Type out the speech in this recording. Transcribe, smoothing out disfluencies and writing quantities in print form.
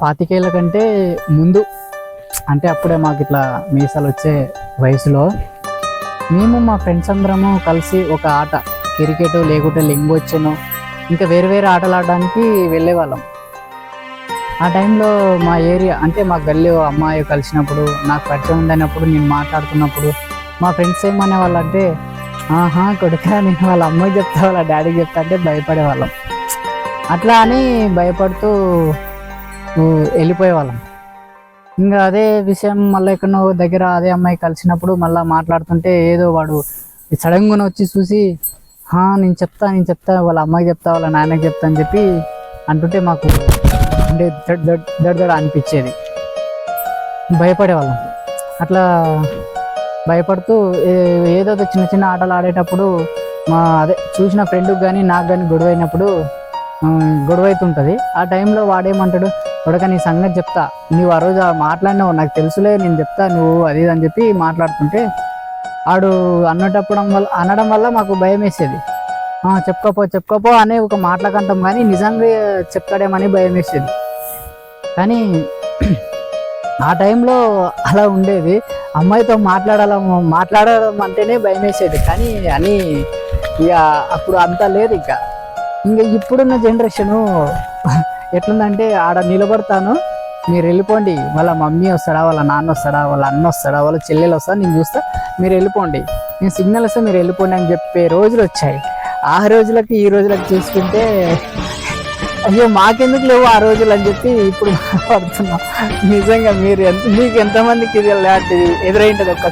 25 కంటే ముందు, అంటే అప్పుడే మాకు ఇట్లా మీసాలు వచ్చే వయసులో మేము మా ఫ్రెండ్స్ అందరము కలిసి ఒక ఆట, క్రికెట్ లేకుంటే లింగొచ్చెను, ఇంకా వేరే వేరే ఆటలు ఆడడానికి వెళ్ళేవాళ్ళం. ఆ టైంలో మా ఏరియా అంటే మా గల్లీ అమ్మాయి కలిసినప్పుడు, నాకు పరిచయం ఉందన్నప్పుడు, నేను మాట్లాడుతున్నప్పుడు మా ఫ్రెండ్స్ ఏమనే వాళ్ళు అంటే, ఆహా కొడుక నేను వాళ్ళ అమ్మాయికి చెప్తా వాళ్ళ డాడీకి చెప్తా అంటే భయపడేవాళ్ళం. అట్లా అని భయపడుతూ వెళ్ళిపోయేవాళ్ళం. ఇంకా అదే విషయం మళ్ళీ ఎక్కడో దగ్గర అదే అమ్మాయి కలిసినప్పుడు మళ్ళీ మాట్లాడుతుంటే ఏదో వాడు సడన్గా వచ్చి చూసి, నేను చెప్తా వాళ్ళ అమ్మాయికి చెప్తా వాళ్ళ నాన్నకి చెప్తా అని చెప్పి అంటుంటే మాకు అంటే దడ అనిపించేది, భయపడేవాళ్ళం. అట్లా భయపడుతూ ఏదో చిన్న చిన్న ఆటలు ఆడేటప్పుడు అదే చూసిన ఫ్రెండ్కి కానీ నాకు కానీ గొడవ అయినప్పుడు గొడవ అవుతుంటుంది. ఆ టైంలో వాడేమంటాడు, కొడక నీ సంగతి చెప్తా, నువ్వు ఆ రోజు మాట్లాడినావు నాకు తెలుసులే, నేను చెప్తా నువ్వు అది అని చెప్పి మాట్లాడుతుంటే ఆడు అనడం వల్ల మాకు భయం వేసేది. చెప్పుకోపో అనే ఒక మాటలకంటాం కానీ నిజంగా చెప్తాడేమని భయం వేసేది. కానీ ఆ టైంలో అలా ఉండేది. అమ్మాయితో మాట్లాడడం అంటేనే భయం వేసేది. కానీ అని ఇక అప్పుడు అంత లేదు. ఇంకా ఇప్పుడున్న జనరేషను ఎట్లుందంటే, ఆడ నిలబడతాను మీరు వెళ్ళిపోండి, వాళ్ళ మమ్మీ వస్తాడా, వాళ్ళ నాన్న వస్తాడా, వాళ్ళ అన్న వస్తాడా, వాళ్ళ చెల్లెలు వస్తాడా, నేను చూస్తా, మీరు వెళ్ళిపోండి, నేను సిగ్నల్ వస్తే మీరు వెళ్ళిపోండి అని చెప్పే రోజులు వచ్చాయి. ఆ రోజులకి ఈ రోజులకి చూసుకుంటే అయ్యో మాకెందుకు లేవు ఆ రోజులు అని చెప్పి ఇప్పుడు పడుతున్నాం. నిజంగా మీకు ఎంతమందికి ఇది ఎదురైంటది ఒక్క